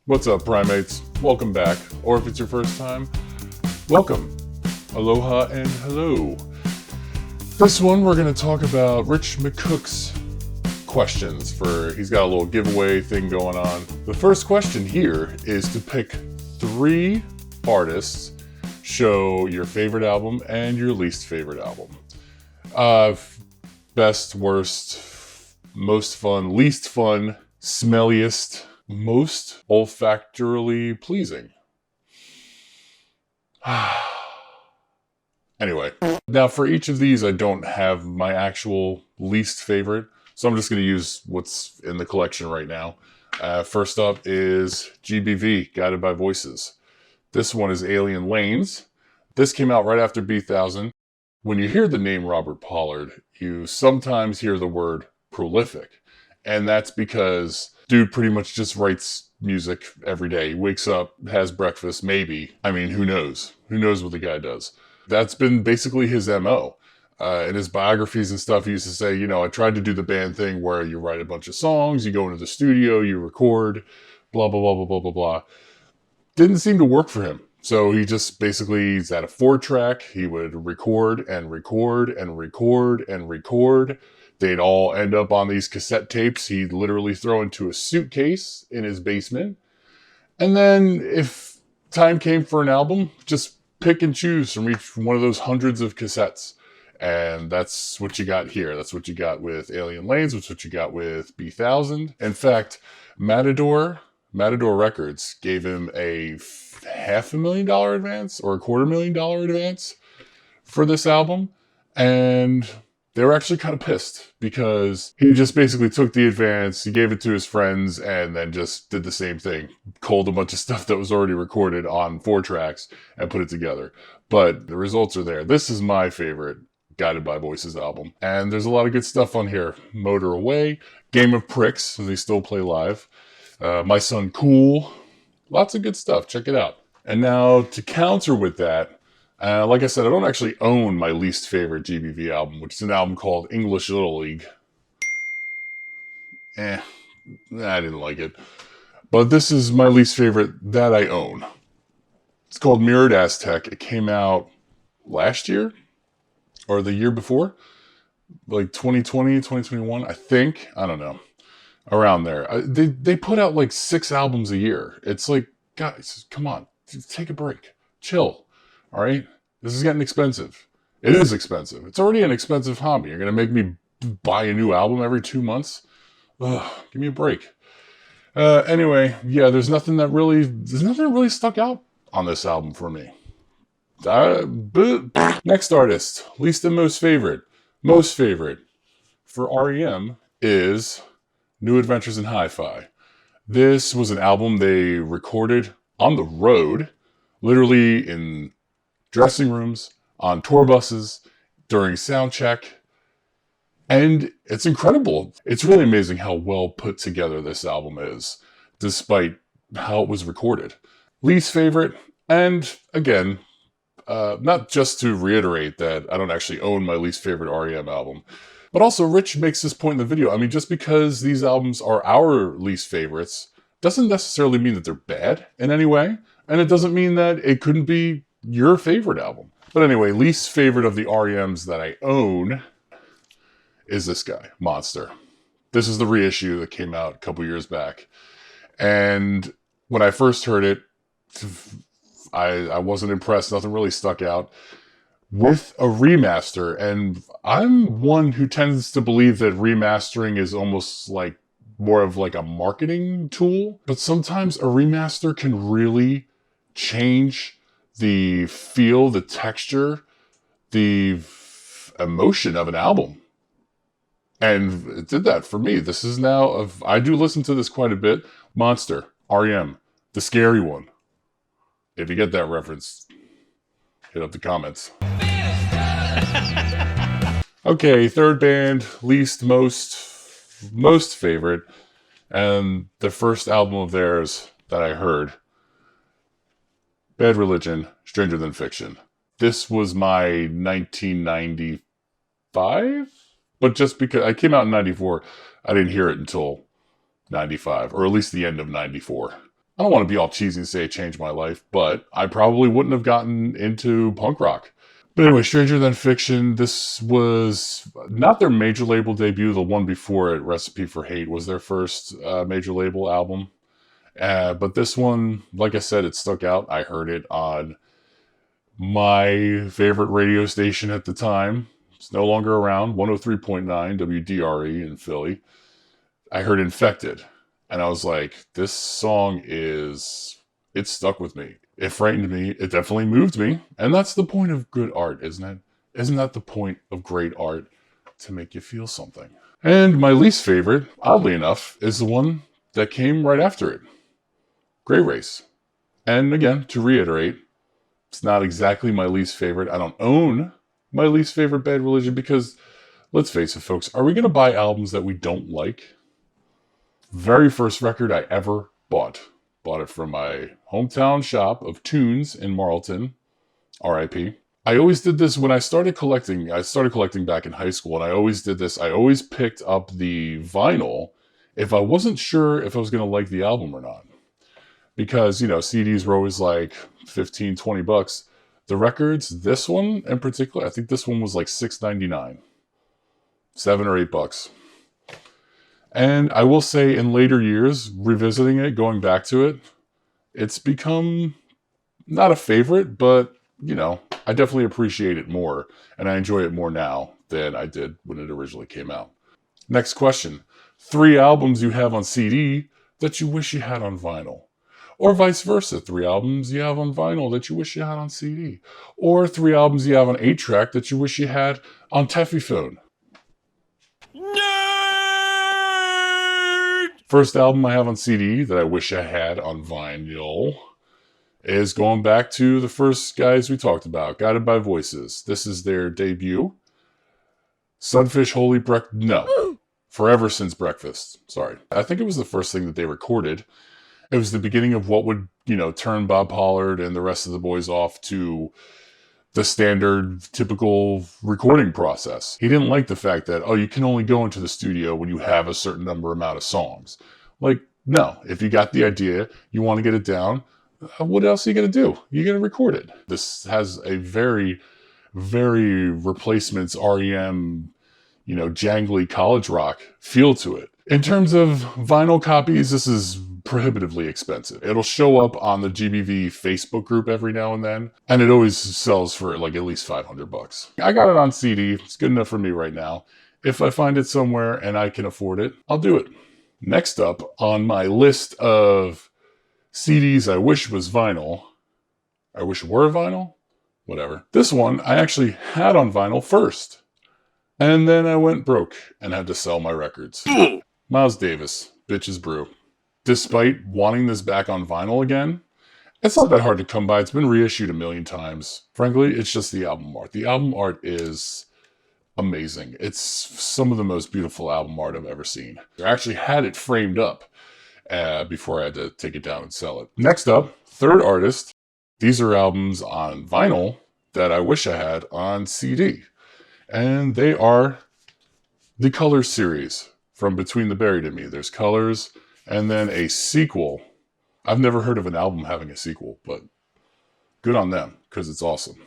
What's up, Primates? Welcome back, or if it's your first time, welcome. Aloha and hello. This one we're going to talk about Rich McCook's questions he's got a little giveaway thing going on. The first question here is to pick 3 artists, show your favorite album and your least favorite album. Best, worst, most fun, least fun, smelliest, most olfactorily pleasing. Anyway, now for each of these, I don't have my actual least favorite, so I'm just going to use what's in the collection right now. First up is GBV, Guided by Voices. This one is Alien Lanes. This came out right after B1000. When you hear the name Robert Pollard, you sometimes hear the word prolific, and that's because dude pretty much just writes music every day. He wakes up, has breakfast, maybe. I mean, who knows? Who knows what the guy does? That's been basically his MO. In his biographies and stuff, he used to say, you know, I tried to do the band thing where you write a bunch of songs, you go into the studio, you record, blah, blah, blah, blah, blah, blah, blah. Didn't seem to work for him. So he just basically, he's at a 4-track. He would record and record and record and record. They'd all end up on these cassette tapes he'd literally throw into a suitcase in his basement. And then if time came for an album, just pick and choose from each one of those hundreds of cassettes. And that's what you got here. That's what you got with Alien Lanes. That's what you got with B1000. In fact, Matador Records gave him a $500,000 advance or a $250,000 advance for this album. And they were actually kind of pissed because he just basically took the advance, he gave it to his friends, and then just did the same thing. Culled a bunch of stuff that was already recorded on 4 tracks and put it together. But the results are there. This is my favorite Guided by Voices album. And there's a lot of good stuff on here. Motor Away, Game of Pricks, they still play live. My Son Cool. Lots of good stuff. Check it out. And now to counter with that, like I said, I don't actually own my least favorite GBV album, which is an album called English Little League. I didn't like it. But this is my least favorite that I own. It's called Mirrored Aztec. It came out last year or the year before, like 2020, 2021, I think. I don't know. Around there. They put out like 6 albums a year. It's like, guys, come on. Take a break. Chill. All right? This is getting expensive. It is expensive. It's already an expensive hobby. You're going to make me buy a new album every 2 months? Ugh, give me a break. Anyway, yeah, there's nothing that really stuck out on this album for me. Next artist, least and most favorite. Most favorite for r.e.m. is New Adventures in Hi-Fi. This was an album they recorded on the road, literally in dressing rooms, on tour buses, during sound check. And it's incredible. It's really amazing how well put together this album is, despite how it was recorded. Least favorite, and again, not just to reiterate that I don't actually own my least favorite r.e.m. album, but also Rich makes this point in the video. I mean, just because these albums are our least favorites doesn't necessarily mean that they're bad in any way. And it doesn't mean that it couldn't be your favorite album. But anyway, least favorite of the r.e.ms that I own is this guy, Monster. This is the reissue that came out a couple years back. And when I first heard it, I wasn't impressed. Nothing really stuck out. With a remaster, and I'm one who tends to believe that remastering is almost like more of like a marketing tool, but sometimes a remaster can really change the feel, the texture, the emotion of an album. And it did that for me. This is now, I do listen to this quite a bit. Monster, r.e.m., the scary one. If you get that reference, hit up the comments. Okay, third band, least, most favorite, and the first album of theirs that I heard, Bad Religion, Stranger Than Fiction. This was my 1995, but just because I came out in 94, I didn't hear it until 95, or at least the end of 94. I don't want to be all cheesy and say it changed my life, but I probably wouldn't have gotten into punk rock. But anyway, Stranger Than Fiction, this was not their major label debut. The one before it, Recipe for Hate, was their first major label album. But this one, like I said, it stuck out. I heard it on my favorite radio station at the time. It's no longer around, 103.9 WDRE in Philly. I heard Infected, and I was like, this song it stuck with me. It frightened me. It definitely moved me. And that's the point of good art, isn't it? Isn't that the point of great art? To make you feel something. And my least favorite, oddly enough, is the one that came right after it. Gray Race. And again, to reiterate, it's not exactly my least favorite. I don't own my least favorite Bad Religion because, let's face it, folks, are we going to buy albums that we don't like? Very first record I ever bought. Bought it from my hometown shop of Tunes in Marlton, R.I.P. I always did this when I started collecting. I started collecting back in high school, and I always did this. I always picked up the vinyl if I wasn't sure if I was going to like the album or not. Because, CDs were always like 15, 20 bucks. The records, this one in particular, I think this one was like $6.99. $7 or $8. And I will say in later years, revisiting it, going back to it, it's become not a favorite, but, I definitely appreciate it more. And I enjoy it more now than I did when it originally came out. Next question. 3 albums you have on CD that you wish you had on vinyl. Or vice versa. 3 albums you have on vinyl that you wish you had on CD. Or 3 albums you have on 8-track that you wish you had on Tefyphone. First album I have on CD that I wish I had on vinyl is going back to the first guys we talked about, Guided by Voices. This is their debut. Sunfish Holy Breakfast. No. Forever Since Breakfast. Sorry. I think it was the first thing that they recorded. It was the beginning of what would, turn Bob Pollard and the rest of the boys off to the standard, typical recording process. He didn't like the fact that, you can only go into the studio when you have a certain amount of songs. Like, no. If you got the idea, you want to get it down, what else are you going to do? You're going to record it. This has a very, very Replacements, r.e.m, jangly college rock feel to it. In terms of vinyl copies, this is prohibitively expensive. It'll show up on the GBV Facebook group every now and then, and it always sells for like at least $500. I got it on CD. It's good enough for me right now. If I find it somewhere and I can afford it, I'll do it. Next up on my list of CDs I wish was vinyl, I wish were vinyl, whatever. This one I actually had on vinyl first, and then I went broke and had to sell my records. Miles Davis, Bitches Brew. Despite wanting this back on vinyl again, it's not that hard to come by. It's been reissued a million times. Frankly, it's just the album art. The album art is amazing. It's some of the most beautiful album art I've ever seen. I actually had it framed up before I had to take it down and sell it. Next up, third artist. These are albums on vinyl that I wish I had on CD. And they are the Colors series from Between the Buried and Me. There's Colors, and then a sequel. I've never heard of an album having a sequel, but good on them, because it's awesome.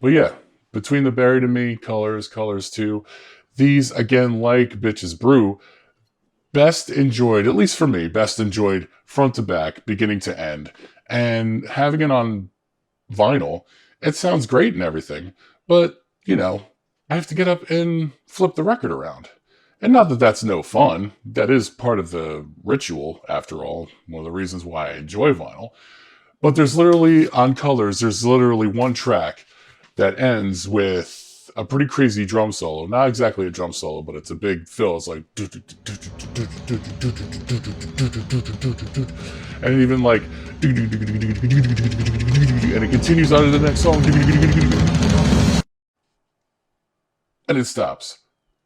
But yeah, Between the Buried and Me, Colors, Colors 2. These, again, like Bitches Brew, best enjoyed, at least for me, best enjoyed front to back, beginning to end. And having it on vinyl, it sounds great and everything, but, I have to get up and flip the record around. And not that that's no fun. That is part of the ritual, after all. One of the reasons why I enjoy vinyl. But there's literally, on Colors, there's literally one track that ends with a pretty crazy drum solo. Not exactly a drum solo, but it's a big fill. It's like... And even like... And it continues on to the next song. And it stops.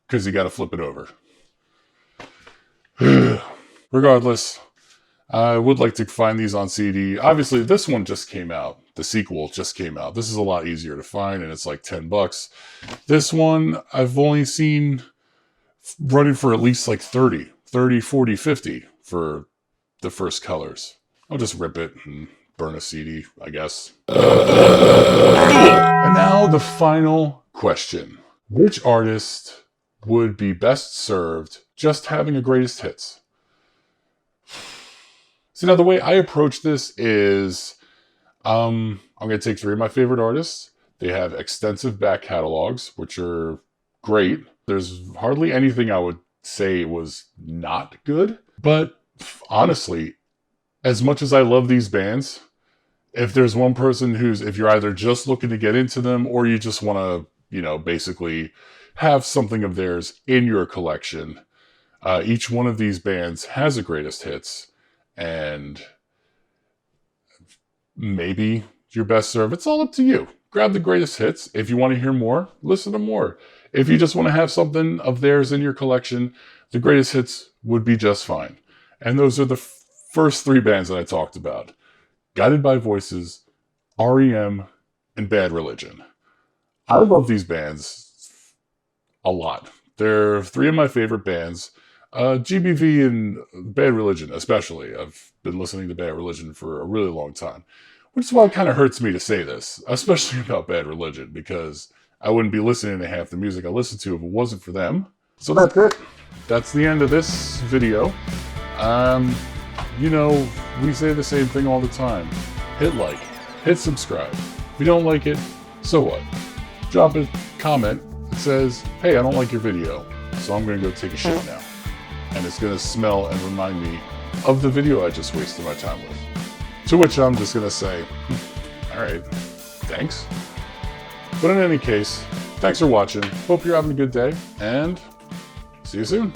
Because you got to flip it over. Regardless, I would like to find these on CD. Obviously, this one just came out. The sequel just came out. This is a lot easier to find, and it's like $10. This one, I've only seen running for at least like 30, 40, 50 for the first Colors. I'll just rip it and burn a CD, I guess. And now the final question. Which artist would be best served just having a greatest hits? So now the way I approach this is, I'm going to take 3 of my favorite artists. They have extensive back catalogs, which are great. There's hardly anything I would say was not good. But honestly, as much as I love these bands, if there's one person if you're either just looking to get into them or you just want to, basically have something of theirs in your collection, each one of these bands has a greatest hits. And maybe your best serve. It's all up to you. Grab the greatest hits. If you want to hear more, listen to more. If you just want to have something of theirs in your collection, the greatest hits would be just fine. And those are the first 3 bands that I talked about. Guided by Voices, r.e.m, and Bad Religion. I love these bands a lot. They're 3 of my favorite bands. GBV and Bad Religion especially. I've been listening to Bad Religion for a really long time. Which is why it kind of hurts me to say this, especially about Bad Religion, because I wouldn't be listening to half the music I listen to if it wasn't for them. So that's it. That's the end of this video. We say the same thing all the time. Hit like, hit subscribe. If you don't like it, so what? Drop a comment that says, hey, I don't like your video, so I'm going to go take a shit now. And it's going to smell and remind me of the video I just wasted my time with. To which I'm just going to say, all right, thanks. But in any case, thanks for watching. Hope you're having a good day, and see you soon.